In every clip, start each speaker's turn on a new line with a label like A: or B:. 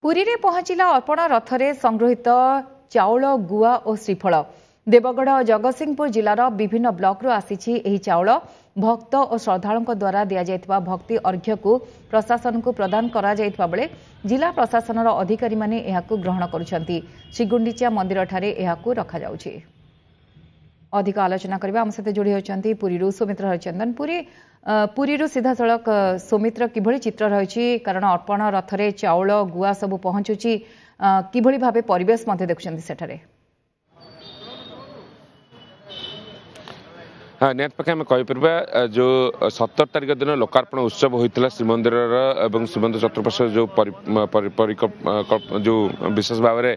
A: पुरी रे पहुंचला अर्पण रथरे संग्रहित चाउल गुआ और श्रीफल। देवगढ़ और जगतसिंहपुर जिलार विभिन्न ब्लॉक आसी एही चाउल भक्त और श्रद्धालुओं द्वारा दि जाइथिबा भक्ति अर्घ्य को प्रशासन को प्रदान करा जाइथिबा बेले जिला प्रशासन अधिकारी माने एहाकु ग्रहण करुछंती। श्रीगुंडीचा मंदिर ठारे एहाकु रखा जाउछि। अधिक आलोचना करबा हम सहित जोड़ी होचंती पुरीरू सौमित्र हरिचंदन। पुरीरू सीधा सड़क सौमित्र किभଳି चित्र रही कारण अर्पण रथरे चाउल गुआ सब पहुंचुची किभଳି भाबे परिवेश मध्य देखुछंती सेठारे।
B: हाँ निहत पक्षे आम कहीपर जो 17 तारिख दिन लोकार्पण उत्सव होता श्रीमंदिर और श्रीमंदिर चतुर्पार्श्व जो विशेष भाव में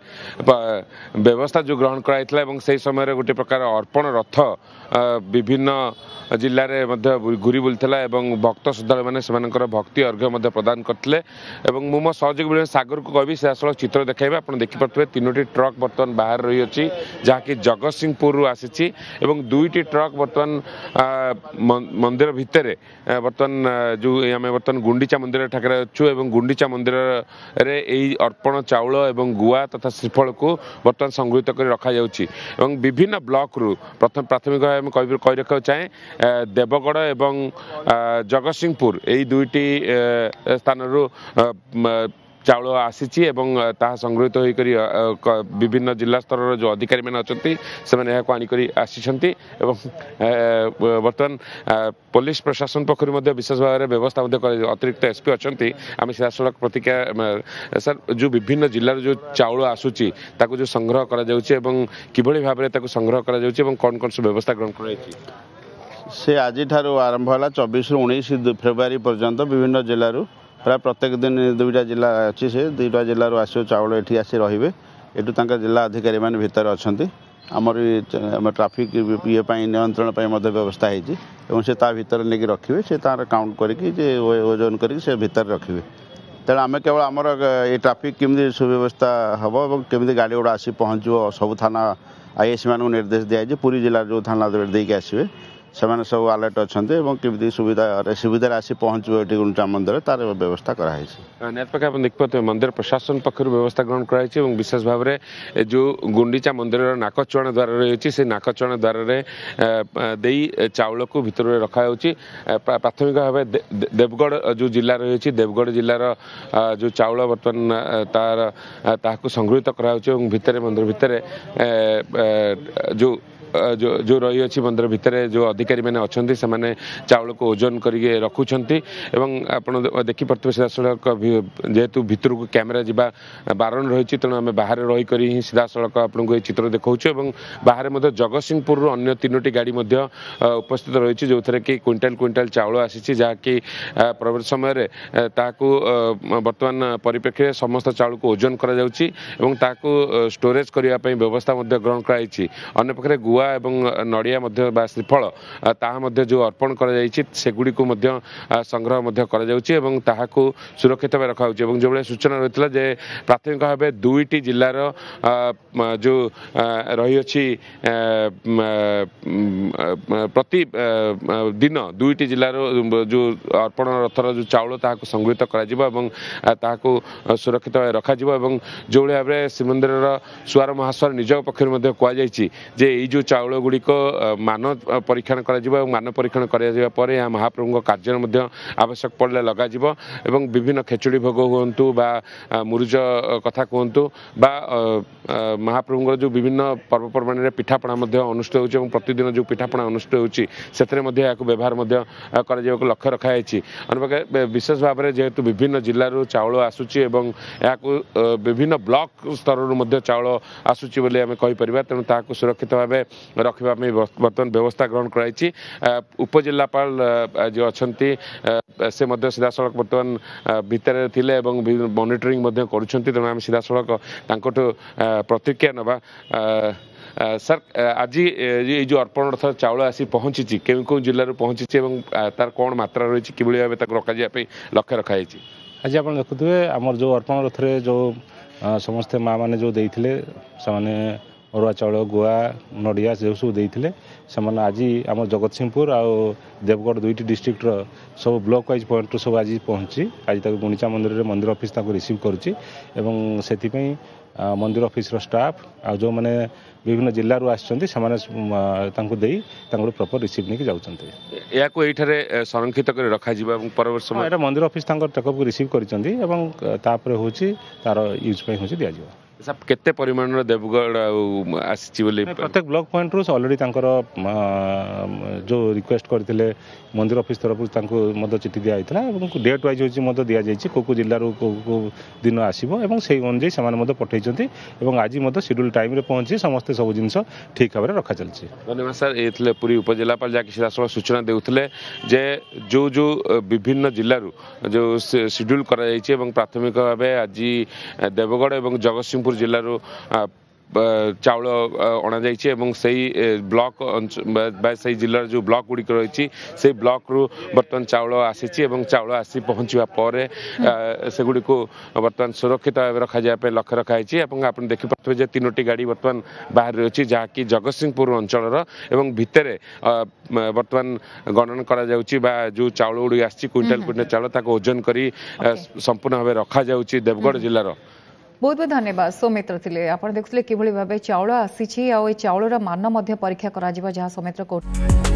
B: व्यवस्था जो ग्रहण कराई से समय गोटे प्रकार अर्पण रथ विभिन्न जिले में घूरी बुलूला भक्त श्रद्धा मैंने भक्ति अर्घ्य प्रदान करते मो सहयोगी सागर को कहि से आसल चित्र देखा आप देखिपे 3टी ट्रक बर्तमान बाहर रही अच्छी जहाँकि जगतसिंहपुर आसी दुईटी ट्रक बर्तमान मंदिर भितर बर्तमान जो आम बर्तमान गुंडीचा मंदिर ठाकरे अच्छु गुंडीचा मंदिर रे अर्पण चाउल एवं गुआ तथा श्रीफल को बर्तमान संग्रहित कर रखा जाउछि विभिन्न ब्लॉक रु प्रथम प्राथमिक भाव कही रखा चाहे देवगढ़ एवं जगतसिंहपुर यही दुईटी स्थान चाउल आसी संग्रहित होकर विभिन्न जिला स्तर जो अधिकारी मैंने अच्छा आनिक आसी बर्तमान पुलिस प्रशासन पक्ष विशेष भाव में व्यवस्था अतिरिक्त एसपी अच्छा आम सीधा सड़क प्रतिक्रिया सर जो विभिन्न जिलार जो चाउल आसूची जो संग्रह किभଳି भाव में संग्रह कौन कौन सब व्यवस्था ग्रहण कर
C: से आज आरंभ है 24 ରୁ 19 फेब्रुआरी पर्यंत विभिन्न जिलूर प्राय प्रत्येक दिन 2टा जिला अच्छी से 2टा जिलूर आसो चाउल ये आसी रे एटू जिला अधिकारी मैंने भितर अच्छा आमर ट्राफिक ये नियंत्रण व्यवस्था होती से भितर नहीं रखिए से तार काउंट करके ओजन करके भितर रखिए तेणु आम केवल आमर ये ट्राफिक केमी सुव्यवस्था हम और केमी गाड़ी गुड़ा आसी पहुँचो सब थाना आईएस मान निर्देश दिखाई पुरी जिला जो थाना देके आसवे से सब अलर्ट अच्छा केमी सुविधा आसी पहुँचो ये गुंडीचा मंदिर तार व्यवस्था कराई
B: निहत आप देखिए मंदिर प्रशासन पक्ष व्यवस्था ग्रहण कराई विशेष भाव में जो गुंडीचा मंदिर नाकचुआण द्वार रही से नाकचुआण द्वार दे चाउल को भितर रखा प्राथमिक भाव देवगढ़ जो जिला रही देवगढ़ जिलार जो चाउल बर्तमान तार संग्रहित कराई भितर मंदिर भितर जो रही अच्छी मंदिर भितर जो अधिकारी मैंने अच्छा से मैंने चाउल को ओजन करके रखुंट आप देखिपे सीधा सड़क जेहेतु भितर को कैमेरा जावा बारण रही तेणु आम बाहर रहीक सीधा सड़क आपको ये चित्र देखा बाहर जगतसिंहपुर अन्य 3टी गाड़ी उपस्थित रही जो थे कि क्विंटाल क्विंटाल चाउल आसी जहाँकि प्रवेश समय बर्तमान परिप्रेक्षी समस्त चाउल को ओजन कर स्टोरेज करने व्यवस्था ग्रहण कराई अन्य पक्षे गुआ एवं नड़िया श्रीफल ताहा जो अर्पण करगुड़ी को संग्रह कर सुरक्षित भाव रखा जो भाई सूचना रही है प्राथमिक भाव 2टी जिलार जो रही अच्छी प्रति दिन 2टी जिलार जो अर्पण रथर जो चाउल ताकू संग्रहित कर सुरक्षित भाव रखा जो भाव में श्रीमंदिर सुआर महास्वार निज पक्ष कहुई जो चाउल गुड़िक मान परीक्षण मान परीक्षण कर महाप्रभु कार्य आवश्यक पड़े लग विभिन्न खेचुड़ी भोग हूँ बा मुरुज कथा कहतु बा महाप्रभुर जो विभिन्न पर्वपर्वाणी पिठापणा अनुष्ठित हो प्रतिदिन जो पिठापणा अनुष्ठित हो व्यवहार कर लक्ष्य रखाई अनेक विशेष भाव में जेहेतु विभिन्न जिलूर चाउल आसूची विभिन्न ब्लॉक स्तर चाउल आसूची बोली आम कहीपर तेणु ताकू सुरक्षित भाव रखापी बर्तमान व्यवस्था ग्रहण कराई उपजिलापाल जो अच्छा से सीधा सड़क बर्तमान भितर थिले मॉनिटरिंग करें सीधा सड़क प्रतिक्रिया नवा सर आज ये जो अर्पण रथ चाउल आसी पहुँची केउ केउ जिलूर पहुँची तार कौन मात्रा रही कि भाव रखा लक्ष्य रखाई
D: आज आप देखुए आमर जो अर्पण रथ जो समस्ते माँ मैंने जो देते से अरुआ चाउल गुआ नड़िया जो सब देते से आज आम जगतसिंहपुर आउ देवगढ़ दुईटी डिस्ट्रिक्टर सब ब्लॉक वाइज पॉइंट सब आज पहुँची आज गुंडीचा मंदिर में मंदिर ऑफिस रिसीव करुच्ची मंदिर ऑफिस स्टाफ आ जो मैंने विभिन्न जिल्ला प्रॉपर रिसीव नहीं जाऊँ
B: संरक्षित कर रखा
D: पर मंदिर ऑफिस टेकअप रिसीव कर तार यूज दि
B: केते परिमाण देवगढ़
D: प्रत्येक ब्लॉक पॉइंट रू ऑलरेडी जो रिक्वेस्ट करते मंदिर ऑफिस तरफ चिठी दिखाई डेट वाइज हो दि जाए को जिलूर को दिन आसो से अनुजाई से पठे आज शेड्यूल टाइम रे पहुंची समस्ते सब जिन ठीक भाव में रखा चलती।
B: धन्यवाद सर। ये पुरी उपजिलापाल जहाँकि सीधासल सूचना देते जे जो जो विभिन्न जिलूर जो शेड्यूल कर प्राथमिक भाव आज देवगढ़ और जगतसिंहपुर जिलूर चाउल अणा जाइए ब्लॉक से जिलार जो ब्लॉक गुड़िक रही से ब्लॉक रु बर्तमान चाउल आसी चाउल आसी पहुँचवा पर सेगुड़ी को बर्तमान सुरक्षित भाव रखा जाए लक्ष्य रखाई। आप देखिपे तीनोटी गाड़ी बर्तमान बाहर रही जहाँकि जगतसिंहपुर अंचल भितर बर्तमान गणन करा जो चाउल गुड़ी आसी क्विंटाल क्विंटाल चाउल ओजन कर संपूर्ण भाव रखा देवगढ़ जिलार।
A: बहुत बहुत धन्यवाद सौमित्र थिले आपण देखुले किभଳି भाबे चाउल आसी छि आ ए चाउलर मान परीक्षा करा जिवो जहाँ सौमित्र कोट।